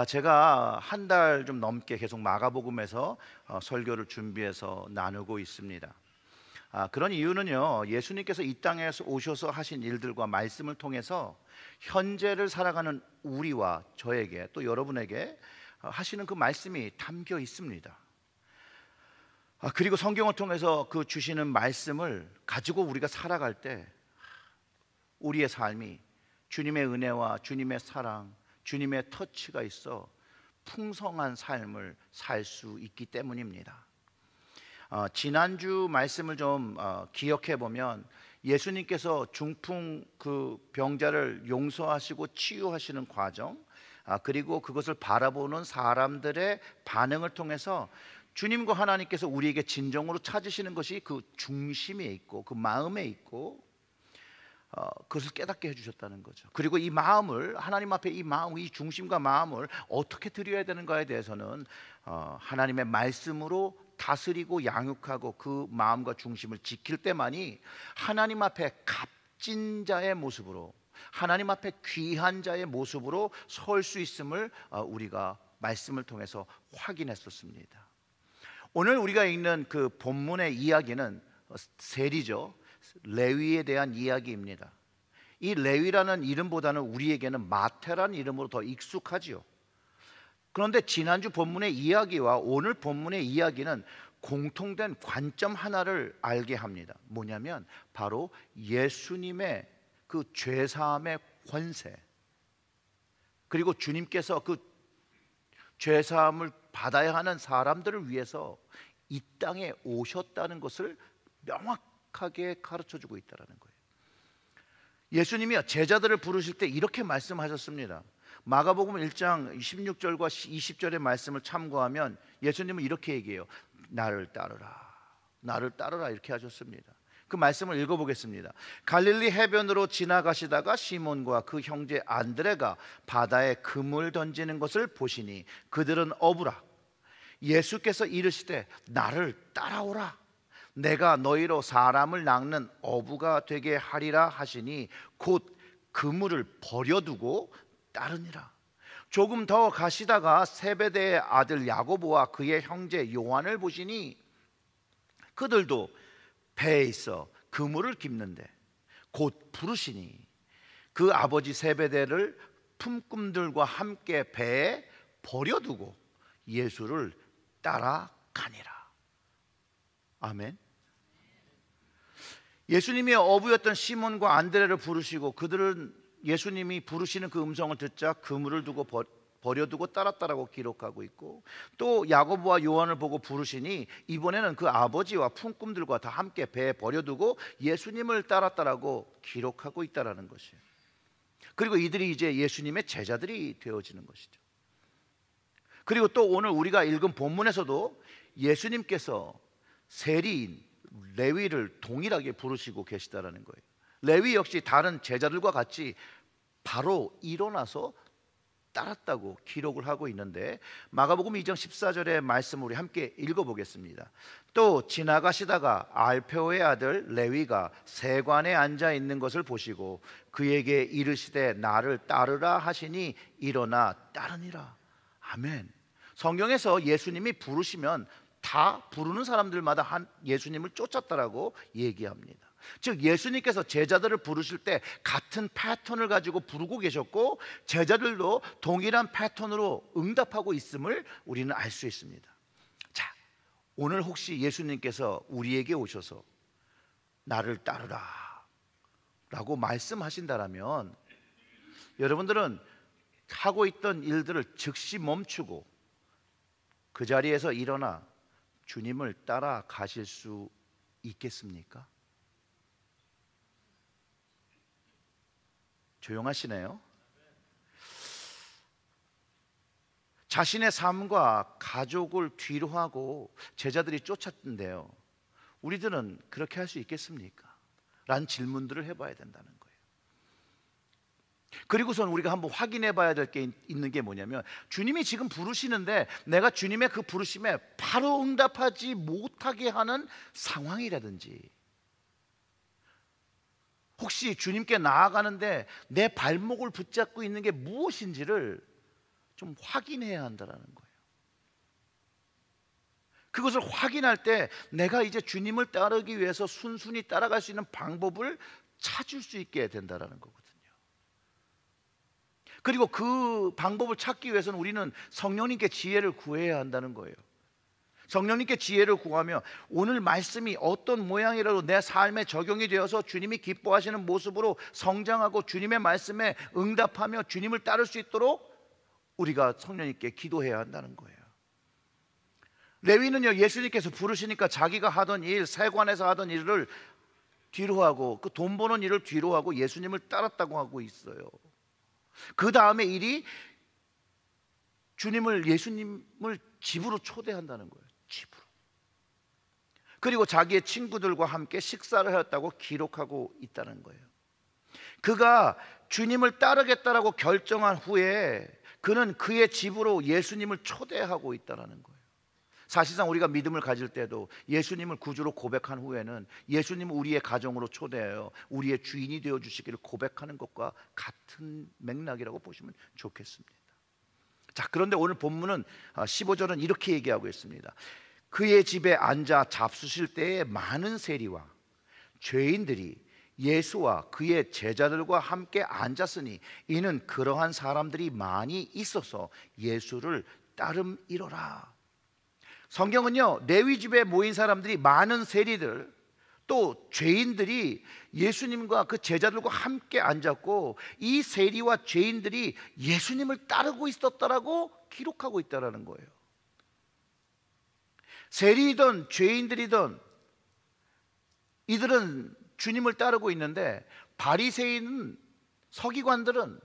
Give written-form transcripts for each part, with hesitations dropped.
제가 한 달 좀 넘게 계속 마가복음에서 설교를 준비해서 나누고 있습니다. 그런 이유는요, 예수님께서 이 땅에서 오셔서 하신 일들과 말씀을 통해서 현재를 살아가는 우리와 저에게 또 여러분에게 하시는 그 말씀이 담겨 있습니다. 그리고 성경을 통해서 그 주시는 말씀을 가지고 우리가 살아갈 때 우리의 삶이 주님의 은혜와 주님의 사랑, 주님의 터치가 있어 풍성한 삶을 살 수 있기 때문입니다. 지난주 말씀을 좀 기억해 보면 예수님께서 중풍 그 병자를 용서하시고 치유하시는 과정, 그리고 그것을 바라보는 사람들의 반응을 통해서 주님과 하나님께서 우리에게 진정으로 찾으시는 것이 그 중심에 있고 그 마음에 있고 그것을 깨닫게 해주셨다는 거죠. 그리고 이 마음을 하나님 앞에 이 마음, 이 중심과 마음을 어떻게 드려야 되는가에 대해서는 하나님의 말씀으로 다스리고 양육하고 그 마음과 중심을 지킬 때만이 하나님 앞에 값진 자의 모습으로, 하나님 앞에 귀한 자의 모습으로 설 수 있음을 우리가 말씀을 통해서 확인했었습니다. 오늘 우리가 읽는 그 본문의 이야기는 세리죠. 레위에 대한 이야기입니다. 이 레위라는 이름보다는 우리에게는 마태라는 이름으로 더 익숙하지요. 그런데 지난주 본문의 이야기와 오늘 본문의 이야기는 공통된 관점 하나를 알게 합니다. 뭐냐면 바로 예수님의 그 죄사함의 권세, 그리고 주님께서 그 죄사함을 받아야 하는 사람들을 위해서 이 땅에 오셨다는 것을 명확하게 가르쳐주고 있다는 거예요. 예수님이 제자들을 부르실 때 이렇게 말씀하셨습니다. 마가복음 1장 16절과 20절의 말씀을 참고하면 예수님은 이렇게 얘기해요. 나를 따르라, 나를 따르라, 이렇게 하셨습니다. 그 말씀을 읽어보겠습니다. 갈릴리 해변으로 지나가시다가 시몬과 그 형제 안드레가 바다에 그물 던지는 것을 보시니 그들은 어부라. 예수께서 이르시되 나를 따라오라, 내가 너희로 사람을 낚는 어부가 되게 하리라 하시니 곧 그물을 버려두고 따르니라. 조금 더 가시다가 세베대의 아들 야고보와 그의 형제 요한을 보시니 그들도 배에 있어 그물을 깁는데 곧 부르시니 그 아버지 세베대를 품꾼들과 함께 배에 버려두고 예수를 따라가니라. 아멘. 예수님이 어부였던 시몬과 안드레를 부르시고 그들은 예수님이 부르시는 그 음성을 듣자 그물을 두고 버려두고 따랐다라고 기록하고 있고, 또 야고보와 요한을 보고 부르시니 이번에는 그 아버지와 품꾼들과 다 함께 배에 버려두고 예수님을 따랐다라고 기록하고 있다라는 것이에요. 그리고 이들이 이제 예수님의 제자들이 되어지는 것이죠. 그리고 또 오늘 우리가 읽은 본문에서도 예수님께서 세리인 레위를 동일하게 부르시고 계시다라는 거예요. 레위 역시 다른 제자들과 같이 바로 일어나서 따랐다고 기록을 하고 있는데, 마가복음 2장 14절의 말씀을 우리 함께 읽어보겠습니다. 또 지나가시다가 알페오의 아들 레위가 세관에 앉아 있는 것을 보시고 그에게 이르시되 나를 따르라 하시니 일어나 따르니라. 아멘. 성경에서 예수님이 부르시면 다 부르는 사람들마다 예수님을 쫓았다라고 얘기합니다. 즉 예수님께서 제자들을 부르실 때 같은 패턴을 가지고 부르고 계셨고 제자들도 동일한 패턴으로 응답하고 있음을 우리는 알 수 있습니다. 자, 오늘 혹시 예수님께서 우리에게 오셔서 나를 따르라 라고 말씀하신다라면 여러분들은 하고 있던 일들을 즉시 멈추고 그 자리에서 일어나 주님을 따라가실 수 있겠습니까? 조용하시네요. 자신의 삶과 가족을 뒤로 하고 제자들이 쫓았는데요, 우리들은 그렇게 할 수 있겠습니까? 라는 질문들을 해봐야 된다는 거예요. 그리고선 우리가 한번 확인해 봐야 될 게 있는 게 뭐냐면, 주님이 지금 부르시는데 내가 주님의 그 부르심에 바로 응답하지 못하게 하는 상황이라든지, 혹시 주님께 나아가는데 내 발목을 붙잡고 있는 게 무엇인지를 좀 확인해야 한다는 거예요. 그것을 확인할 때 내가 이제 주님을 따르기 위해서 순순히 따라갈 수 있는 방법을 찾을 수 있게 된다는 거거든요. 그리고 그 방법을 찾기 위해서는 우리는 성령님께 지혜를 구해야 한다는 거예요. 성령님께 지혜를 구하며 오늘 말씀이 어떤 모양이라도 내 삶에 적용이 되어서 주님이 기뻐하시는 모습으로 성장하고 주님의 말씀에 응답하며 주님을 따를 수 있도록 우리가 성령님께 기도해야 한다는 거예요. 레위는요, 예수님께서 부르시니까 자기가 하던 일, 세관에서 하던 일을 뒤로 하고 그 돈 버는 일을 뒤로 하고 예수님을 따랐다고 하고 있어요. 그 다음에 일이 예수님을 집으로 초대한다는 거예요. 집으로. 그리고 자기의 친구들과 함께 식사를 하였다고 기록하고 있다는 거예요. 그가 주님을 따르겠다라고 결정한 후에 그는 그의 집으로 예수님을 초대하고 있다는 거예요. 사실상 우리가 믿음을 가질 때도 예수님을 구주로 고백한 후에는 예수님을 우리의 가정으로 초대하여 우리의 주인이 되어 주시기를 고백하는 것과 같은 맥락이라고 보시면 좋겠습니다. 자, 그런데 오늘 본문은 15절은 이렇게 얘기하고 있습니다. 그의 집에 앉아 잡수실 때에 많은 세리와 죄인들이 예수와 그의 제자들과 함께 앉았으니 이는 그러한 사람들이 많이 있어서 예수를 따름이로라. 성경은요, 레위 집에 모인 사람들이 많은 세리들 또 죄인들이 예수님과 그 제자들과 함께 앉았고 이 세리와 죄인들이 예수님을 따르고 있었다라고 기록하고 있다는 거예요. 세리이든 죄인들이든 이들은 주님을 따르고 있는데 바리새인 서기관들은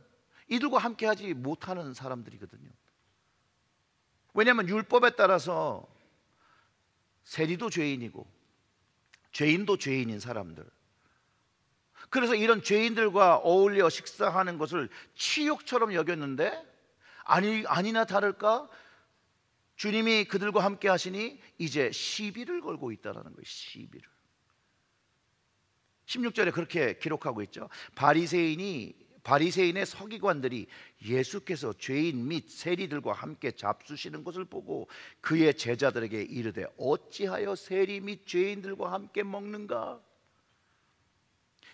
이들과 함께 하지 못하는 사람들이거든요. 왜냐하면 율법에 따라서 세리도 죄인이고 죄인도 죄인인 사람들, 그래서 이런 죄인들과 어울려 식사하는 것을 치욕처럼 여겼는데 아니나 다를까 주님이 그들과 함께 하시니 이제 시비를 걸고 있다는 거예요. 시비를. 16절에 그렇게 기록하고 있죠. 바리새인의 서기관들이 예수께서 죄인 및 세리들과 함께 잡수시는 것을 보고 그의 제자들에게 이르되 어찌하여 세리 및 죄인들과 함께 먹는가?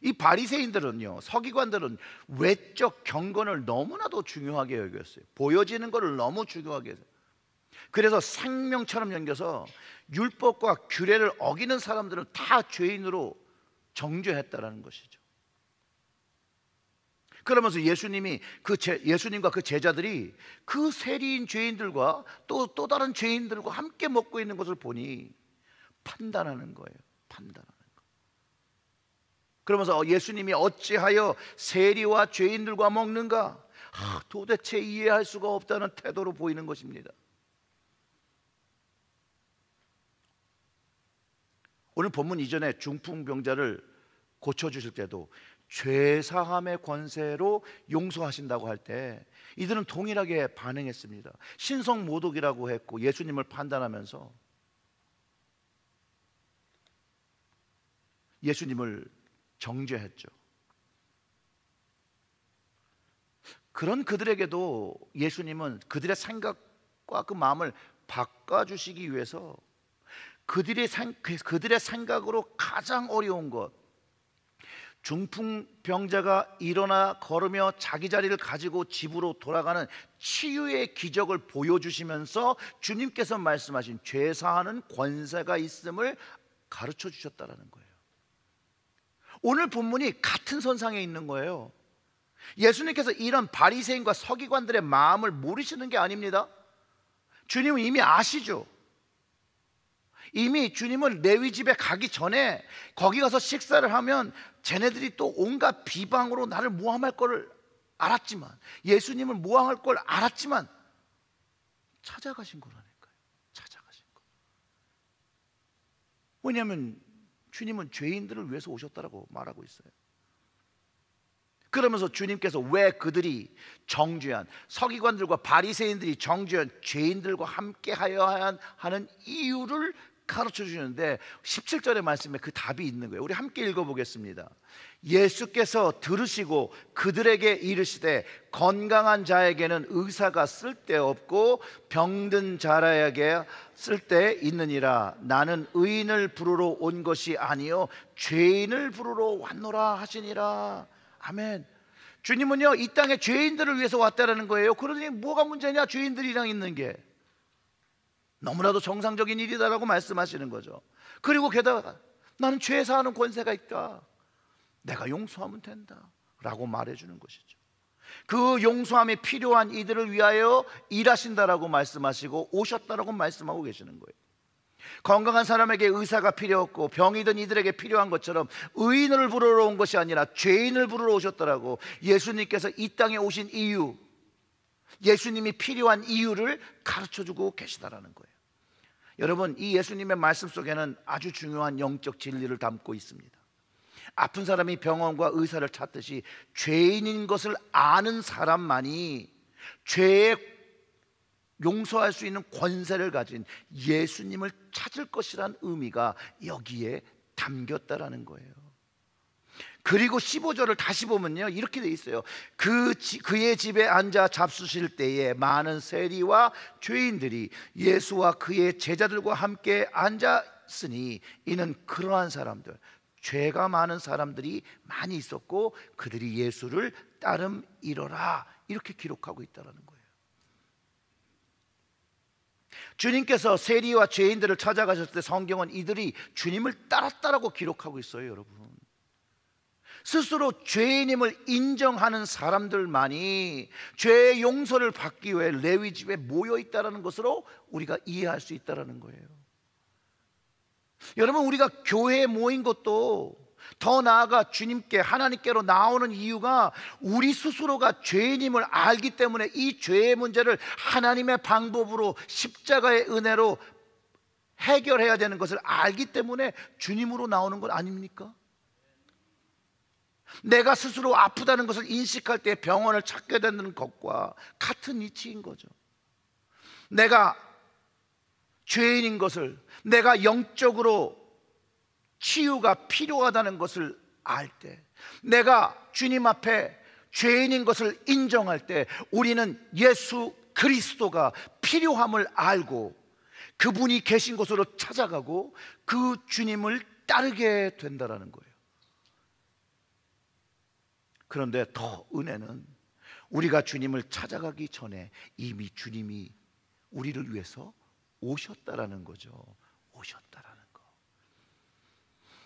이 바리새인들은요, 서기관들은 외적 경건을 너무나도 중요하게 여겼어요. 보여지는 것을 너무 중요하게 해서. 그래서 생명처럼 여겨서 율법과 규례를 어기는 사람들은 다 죄인으로 정죄했다라는 것이죠. 그러면서 예수님과 그 제자들이 그 세리인 죄인들과 또 다른 죄인들과 함께 먹고 있는 것을 보니 판단하는 거예요. 판단하는 거. 그러면서 예수님이 어찌하여 세리와 죄인들과 먹는가? 도대체 이해할 수가 없다는 태도로 보이는 것입니다. 오늘 본문 이전에 중풍병자를 고쳐주실 때도 죄사함의 권세로 용서하신다고 할 때 이들은 동일하게 반응했습니다. 신성모독이라고 했고 예수님을 판단하면서 예수님을 정죄했죠. 그런 그들에게도 예수님은 그들의 생각과 그 마음을 바꿔주시기 위해서 그들의 생각으로 가장 어려운 것, 중풍병자가 일어나 걸으며 자기 자리를 가지고 집으로 돌아가는 치유의 기적을 보여주시면서 주님께서 말씀하신 죄사하는 권세가 있음을 가르쳐 주셨다는 거예요. 오늘 본문이 같은 선상에 있는 거예요. 예수님께서 이런 바리새인과 서기관들의 마음을 모르시는 게 아닙니다. 주님은 이미 아시죠. 이미 주님은 레위 집에 가기 전에 거기 가서 식사를 하면 쟤네들이 또 온갖 비방으로 나를 모함할 걸 알았지만, 예수님을 모함할 걸 알았지만 찾아가신 거라니까요. 찾아가신 거. 왜냐하면 주님은 죄인들을 위해서 오셨다라고 말하고 있어요. 그러면서 주님께서 왜 그들이 정죄한 서기관들과 바리새인들이 정죄한 죄인들과 함께 하여야 하는 이유를 가르쳐 주시는데 17절의 말씀에 그 답이 있는 거예요. 우리 함께 읽어보겠습니다. 예수께서 들으시고 그들에게 이르시되 건강한 자에게는 의사가 쓸데없고 병든 자라에게 쓸데 있느니라. 나는 의인을 부르러 온 것이 아니요 죄인을 부르러 왔노라 하시니라. 아멘. 주님은요 이 땅에 죄인들을 위해서 왔다라는 거예요. 그러더니 뭐가 문제냐? 죄인들이랑 있는 게 너무나도 정상적인 일이다라고 말씀하시는 거죠. 그리고 게다가 나는 죄 사하는 권세가 있다, 내가 용서하면 된다 라고 말해주는 것이죠. 그 용서함이 필요한 이들을 위하여 일하신다라고 말씀하시고 오셨다라고 말씀하고 계시는 거예요. 건강한 사람에게 의사가 필요 없고 병이 든 이들에게 필요한 것처럼 의인을 부르러 온 것이 아니라 죄인을 부르러 오셨더라고. 예수님께서 이 땅에 오신 이유, 예수님이 필요한 이유를 가르쳐주고 계시다라는 거예요. 여러분, 이 예수님의 말씀 속에는 아주 중요한 영적 진리를 담고 있습니다. 아픈 사람이 병원과 의사를 찾듯이 죄인인 것을 아는 사람만이 죄의 용서할 수 있는 권세를 가진 예수님을 찾을 것이란 의미가 여기에 담겼다라는 거예요. 그리고 15절을 다시 보면요 이렇게 돼 있어요. 그의 집에 앉아 잡수실 때에 많은 세리와 죄인들이 예수와 그의 제자들과 함께 앉았으니 이는 그러한 사람들, 죄가 많은 사람들이 많이 있었고 그들이 예수를 따름이러라, 이렇게 기록하고 있다는 거예요. 주님께서 세리와 죄인들을 찾아가셨을 때 성경은 이들이 주님을 따랐다라고 기록하고 있어요. 여러분, 스스로 죄인임을 인정하는 사람들만이 죄의 용서를 받기 위해 레위 집에 모여 있다는 것으로 우리가 이해할 수 있다는 거예요. 여러분, 우리가 교회에 모인 것도, 더 나아가 주님께, 하나님께로 나오는 이유가 우리 스스로가 죄인임을 알기 때문에 이 죄의 문제를 하나님의 방법으로 십자가의 은혜로 해결해야 되는 것을 알기 때문에 주님으로 나오는 것 아닙니까? 내가 스스로 아프다는 것을 인식할 때 병원을 찾게 되는 것과 같은 이치인 거죠. 내가 죄인인 것을, 내가 영적으로 치유가 필요하다는 것을 알 때, 내가 주님 앞에 죄인인 것을 인정할 때 우리는 예수 그리스도가 필요함을 알고 그분이 계신 곳으로 찾아가고 그 주님을 따르게 된다는 거예요. 그런데 더 은혜는 우리가 주님을 찾아가기 전에 이미 주님이 우리를 위해서 오셨다라는 거죠. 오셨다라는 거.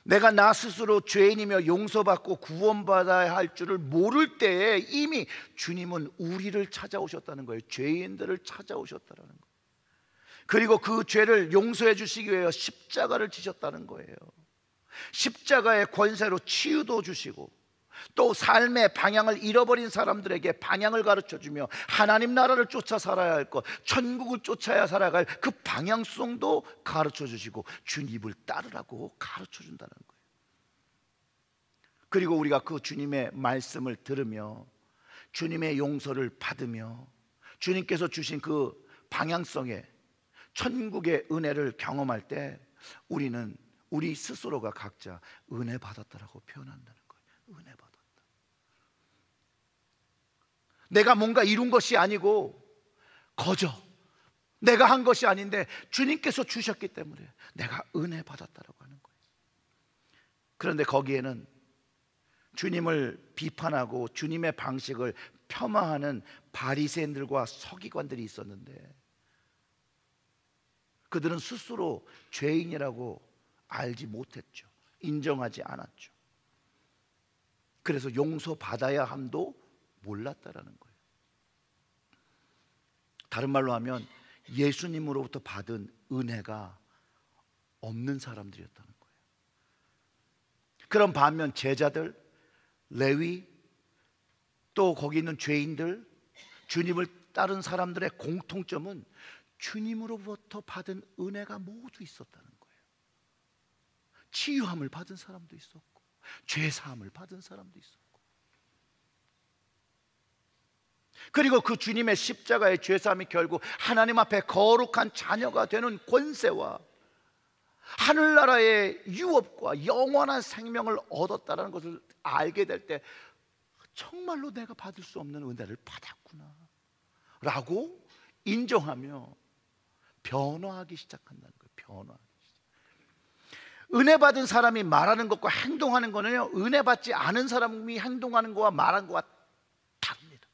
내가 나 스스로 죄인이며 용서받고 구원받아야 할 줄을 모를 때에 이미 주님은 우리를 찾아오셨다는 거예요. 죄인들을 찾아오셨다는 거예요. 그리고 그 죄를 용서해 주시기 위해 십자가를 지셨다는 거예요. 십자가의 권세로 치유도 주시고 또 삶의 방향을 잃어버린 사람들에게 방향을 가르쳐주며 하나님 나라를 쫓아 살아야 할 것, 천국을 쫓아야 살아갈 그 방향성도 가르쳐주시고 주님을 따르라고 가르쳐준다는 거예요. 그리고 우리가 그 주님의 말씀을 들으며 주님의 용서를 받으며 주님께서 주신 그 방향성에 천국의 은혜를 경험할 때 우리는 우리 스스로가 각자 은혜 받았다라고 표현한다는 거예요. 은혜 받았다. 내가 뭔가 이룬 것이 아니고 거저 내가 한 것이 아닌데 주님께서 주셨기 때문에 내가 은혜 받았다라고 하는 거예요. 그런데 거기에는 주님을 비판하고 주님의 방식을 폄하하는 바리새인들과 서기관들이 있었는데 그들은 스스로 죄인이라고 알지 못했죠. 인정하지 않았죠. 그래서 용서받아야 함도 몰랐다라는 거예요. 다른 말로 하면 예수님으로부터 받은 은혜가 없는 사람들이었다는 거예요. 그런 반면 제자들, 레위, 또 거기 있는 죄인들, 주님을 따른 사람들의 공통점은 주님으로부터 받은 은혜가 모두 있었다는 거예요. 치유함을 받은 사람도 있었고 죄사함을 받은 사람도 있었고, 그리고 그 주님의 십자가의 죄사함이 결국 하나님 앞에 거룩한 자녀가 되는 권세와 하늘나라의 유업과 영원한 생명을 얻었다는 것을 알게 될 때 정말로 내가 받을 수 없는 은혜를 받았구나 라고 인정하며 변화하기 시작한다는 거예요. 변화하기 시작. 은혜 받은 사람이 말하는 것과 행동하는 거는요, 은혜 받지 않은 사람이 행동하는 것과 말하는 것과 다릅니다.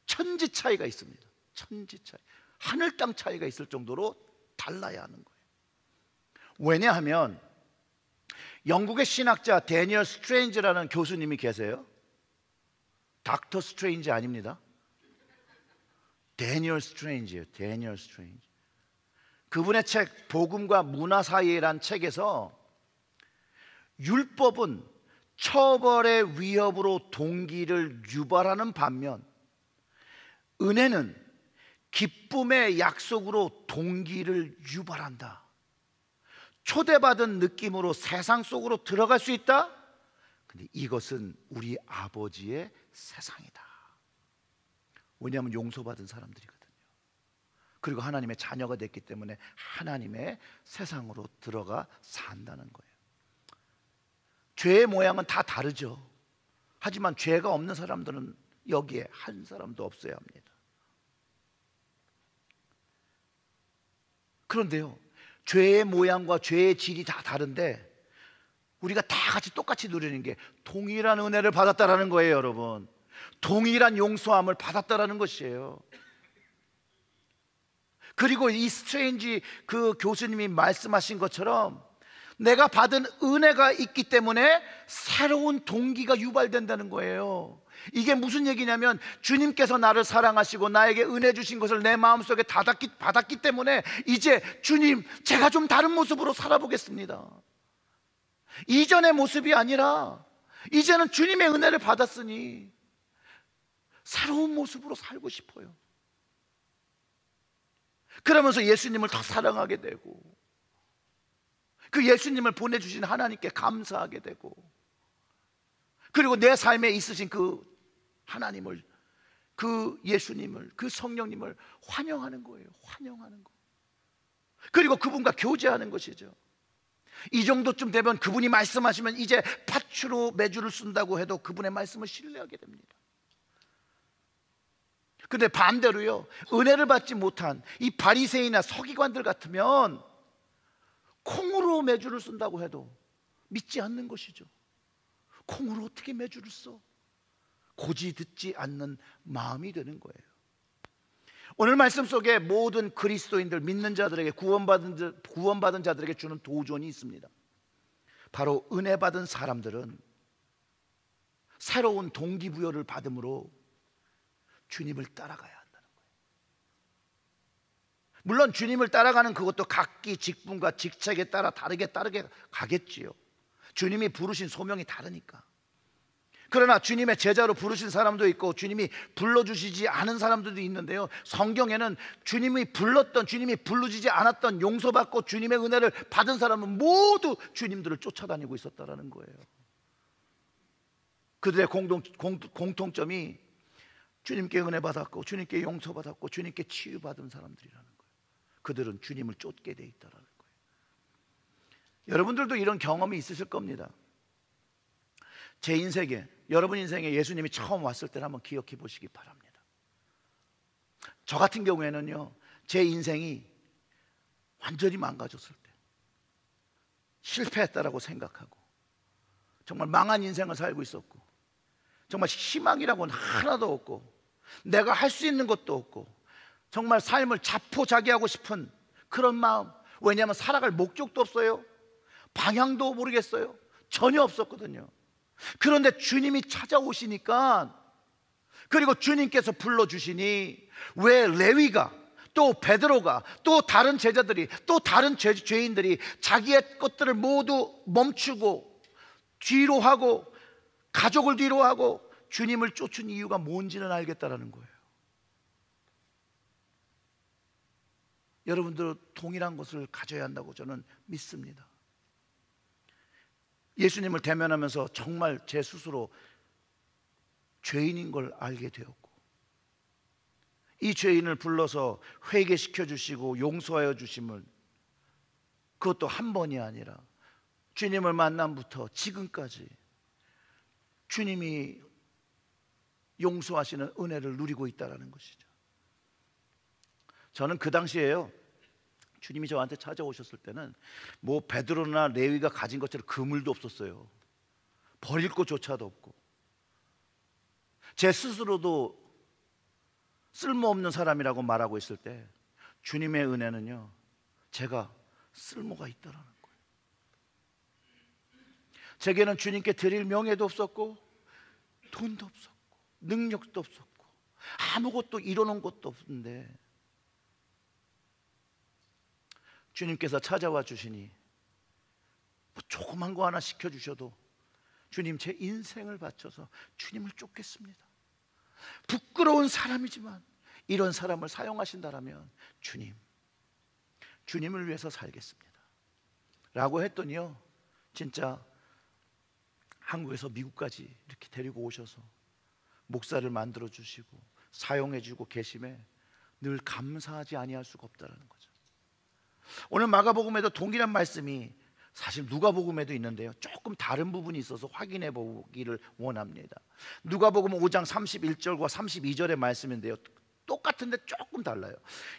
천지 차이가 있습니다. 천지 차이, 하늘 땅 차이가 있을 정도로 달라야 하는 거예요. 왜냐하면 영국의 신학자 데니얼 스트레인지라는 교수님이 계세요. 닥터 스트레인지 아닙니다. 데니얼 스트레인지예요. 데니얼 스트레인지. 그분의 책 복음과 문화 사이에란 책에서 율법은 처벌의 위협으로 동기를 유발하는 반면 은혜는 기쁨의 약속으로 동기를 유발한다. 초대받은 느낌으로 세상 속으로 들어갈 수 있다? 근데 이것은 우리 아버지의 세상이다. 왜냐하면 용서받은 사람들이거든요. 그리고 하나님의 자녀가 됐기 때문에 하나님의 세상으로 들어가 산다는 거예요. 죄의 모양은 다 다르죠. 하지만 죄가 없는 사람들은 여기에 한 사람도 없어야 합니다. 그런데요, 죄의 모양과 죄의 질이 다 다른데 우리가 다 같이 똑같이 누리는 게 동일한 은혜를 받았다라는 거예요. 여러분, 동일한 용서함을 받았다라는 것이에요. 그리고 이 스트레인지 그 교수님이 말씀하신 것처럼 내가 받은 은혜가 있기 때문에 새로운 동기가 유발된다는 거예요. 이게 무슨 얘기냐면 주님께서 나를 사랑하시고 나에게 은혜 주신 것을 내 마음속에 받았기 때문에 이제 주님, 제가 좀 다른 모습으로 살아보겠습니다. 이전의 모습이 아니라 이제는 주님의 은혜를 받았으니 새로운 모습으로 살고 싶어요. 그러면서 예수님을 더 사랑하게 되고 그 예수님을 보내주신 하나님께 감사하게 되고 그리고 내 삶에 있으신 그 하나님을, 그 예수님을, 그 성령님을 환영하는 거예요. 환영하는 거. 그리고 그분과 교제하는 것이죠. 이 정도쯤 되면 그분이 말씀하시면 이제 팥으로 메주를 쓴다고 해도 그분의 말씀을 신뢰하게 됩니다. 근데 반대로요, 은혜를 받지 못한 이 바리새인이나 서기관들 같으면 콩으로 메주를 쓴다고 해도 믿지 않는 것이죠. 콩으로 어떻게 메주를 써? 고지 듣지 않는 마음이 되는 거예요. 오늘 말씀 속에 모든 그리스도인들, 믿는 자들에게 구원받은 자들에게 주는 도전이 있습니다. 바로 은혜 받은 사람들은 새로운 동기부여를 받음으로 주님을 따라가야 한다는 거예요. 물론 주님을 따라가는 그것도 각기 직분과 직책에 따라 다르게 가겠지요. 주님이 부르신 소명이 다르니까. 그러나 주님의 제자로 부르신 사람도 있고 주님이 불러주시지 않은 사람들도 있는데요, 성경에는 주님이 불렀던, 주님이 불러주지 않았던, 용서받고 주님의 은혜를 받은 사람은 모두 주님들을 쫓아다니고 있었다는 거예요. 그들의 공통점이 주님께 은혜 받았고 주님께 용서받았고 주님께 치유받은 사람들이라는 거예요. 그들은 주님을 쫓게 돼 있다는 거예요. 여러분들도 이런 경험이 있으실 겁니다. 제 인생에, 여러분 인생에 예수님이 처음 왔을 때를 한번 기억해 보시기 바랍니다. 저 같은 경우에는요, 제 인생이 완전히 망가졌을 때, 실패했다라고 생각하고 정말 망한 인생을 살고 있었고 정말 희망이라고는 하나도 없고 내가 할 수 있는 것도 없고 정말 삶을 자포자기하고 싶은 그런 마음. 왜냐하면 살아갈 목적도 없어요. 방향도 모르겠어요. 전혀 없었거든요. 그런데 주님이 찾아오시니까, 그리고 주님께서 불러주시니 왜 레위가, 또 베드로가, 또 다른 제자들이, 또 다른 죄인들이 자기의 것들을 모두 멈추고 뒤로 하고 가족을 뒤로 하고 주님을 쫓은 이유가 뭔지는 알겠다라는 거예요. 여러분들 동일한 것을 가져야 한다고 저는 믿습니다. 예수님을 대면하면서 정말 제 스스로 죄인인 걸 알게 되었고, 이 죄인을 불러서 회개시켜 주시고 용서하여 주심을 그것도 한 번이 아니라 주님을 만남부터 지금까지 주님이 용서하시는 은혜를 누리고 있다는 것이죠. 저는 그 당시에요, 주님이 저한테 찾아오셨을 때는 뭐 베드로나 레위가 가진 것처럼 그물도 없었어요. 버릴 것조차도 없고, 제 스스로도 쓸모없는 사람이라고 말하고 있을 때 주님의 은혜는요, 제가 쓸모가 있다라는 거예요. 제게는 주님께 드릴 명예도 없었고, 돈도 없었고, 능력도 없었고, 아무것도 이뤄놓은 것도 없는데 주님께서 찾아와 주시니 뭐 조그만 거 하나 시켜주셔도 주님, 제 인생을 바쳐서 주님을 쫓겠습니다. 부끄러운 사람이지만 이런 사람을 사용하신다라면 주님을 위해서 살겠습니다 라고 했더니요, 진짜 한국에서 미국까지 이렇게 데리고 오셔서 목사를 만들어 주시고 사용해 주고 계심에 늘 감사하지 아니할 수가 없다는 거죠. 오늘 마가복음에도 동일한 말씀이 사실 누가복음에도 있는데요, 조금 다른 부분이 있어서 확인해 보기를 원합니다. 누가복음 5장 31절과 32절의 말씀인데요, 똑같은데 조금 달라요.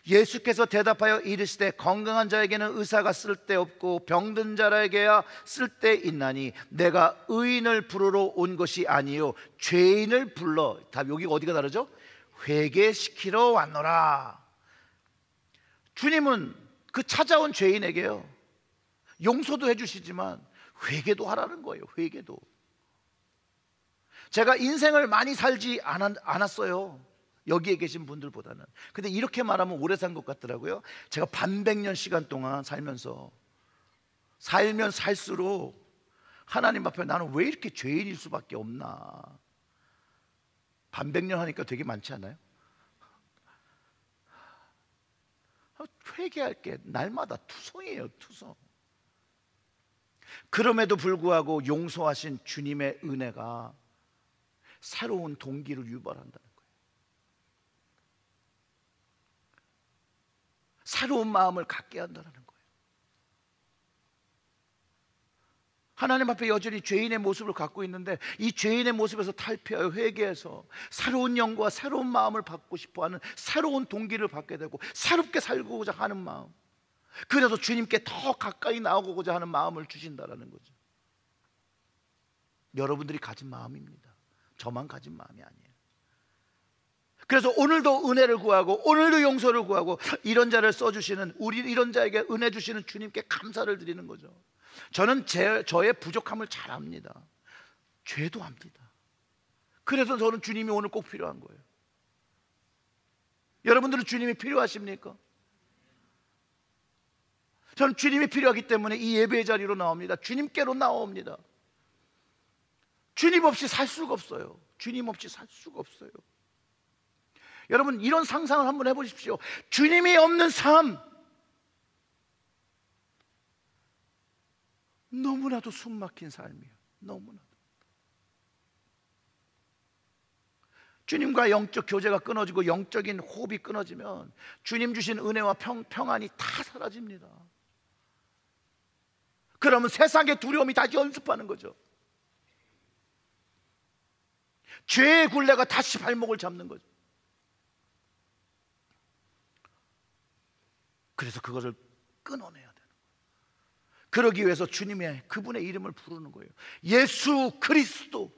예수께서 대답하여 이르시되 건강한 자에게는 의사가 쓸데없고 병든 자에게야 쓸데있나니 내가 의인을 부르러 온 것이 아니요 죄인을 불러, 다 여기가 어디가 다르죠? 회개시키러 왔노라. 주님은 그 찾아온 죄인에게요, 용서도 해주시지만 회개도 하라는 거예요. 회개도. 제가 인생을 많이 살지 않았어요, 여기에 계신 분들보다는. 근데 이렇게 말하면 오래 산 것 같더라고요. 제가 반백년 시간 동안 살면 살수록 하나님 앞에 나는 왜 이렇게 죄인일 수밖에 없나. 반백년 하니까 되게 많지 않아요? 회개할 게 날마다 투성이에요, 투성. 그럼에도 불구하고 용서하신 주님의 은혜가 새로운 동기를 유발한다는 거예요. 새로운 마음을 갖게 한다는 거예요. 하나님 앞에 여전히 죄인의 모습을 갖고 있는데 이 죄인의 모습에서 탈피하여 회개해서 새로운 영과 새로운 마음을 받고 싶어하는 새로운 동기를 받게 되고 새롭게 살고자 하는 마음, 그래서 주님께 더 가까이 나아가고자 하는 마음을 주신다라는 거죠. 여러분들이 가진 마음입니다. 저만 가진 마음이 아니에요. 그래서 오늘도 은혜를 구하고 오늘도 용서를 구하고 이런 자를 써주시는, 우리 이런 자에게 은혜 주시는 주님께 감사를 드리는 거죠. 저는 저의 부족함을 잘 압니다. 죄도 압니다. 그래서 저는 주님이 오늘 꼭 필요한 거예요. 여러분들은 주님이 필요하십니까? 저는 주님이 필요하기 때문에 이 예배의 자리로 나옵니다. 주님께로 나옵니다. 주님 없이 살 수가 없어요. 주님 없이 살 수가 없어요. 여러분, 이런 상상을 한번 해보십시오. 주님이 없는 삶, 너무나도 숨막힌 삶이에요. 너무나도. 주님과 영적 교제가 끊어지고 영적인 호흡이 끊어지면 주님 주신 은혜와 평안이 다 사라집니다. 그러면 세상의 두려움이 다시 연습하는 거죠. 죄의 굴레가 다시 발목을 잡는 거죠. 그래서 그것을 끊어내야 되는 거예요. 그러기 위해서 주님의 그분의 이름을 부르는 거예요. 예수 그리스도,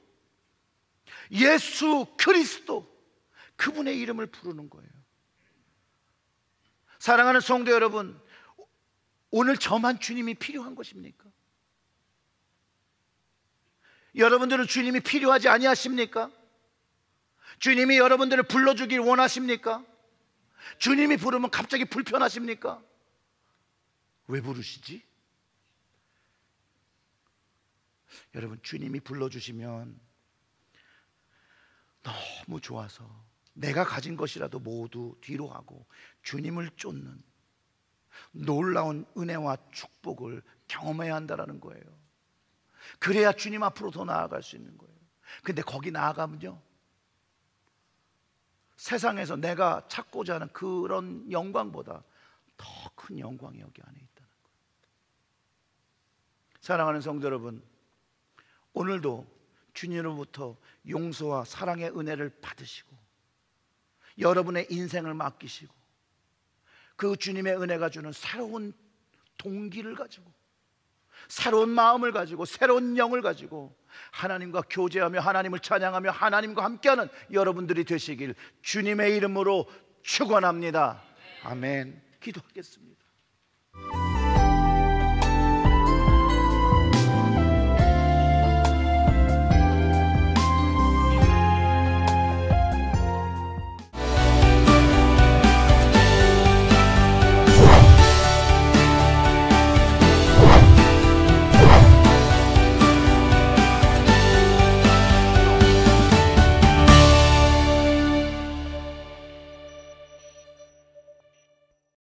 예수 그리스도, 그분의 이름을 부르는 거예요. 사랑하는 성도 여러분, 오늘 저만 주님이 필요한 것입니까? 여러분들은 주님이 필요하지 아니하십니까? 주님이 여러분들을 불러주길 원하십니까? 주님이 부르면 갑자기 불편하십니까? 왜 부르시지? 여러분, 주님이 불러주시면 너무 좋아서 내가 가진 것이라도 모두 뒤로 하고 주님을 쫓는 놀라운 은혜와 축복을 경험해야 한다는 거예요. 그래야 주님 앞으로 더 나아갈 수 있는 거예요. 근데 거기 나아가면요, 세상에서 내가 찾고자 하는 그런 영광보다 더 큰 영광이 여기 안에 있다는 거예요. 사랑하는 성도 여러분, 오늘도 주님으로부터 용서와 사랑의 은혜를 받으시고 여러분의 인생을 맡기시고 그 주님의 은혜가 주는 새로운 동기를 가지고 새로운 마음을 가지고 새로운 영을 가지고 하나님과 교제하며 하나님을 찬양하며 하나님과 함께하는 여러분들이 되시길 주님의 이름으로 축원합니다. 아멘. 기도하겠습니다.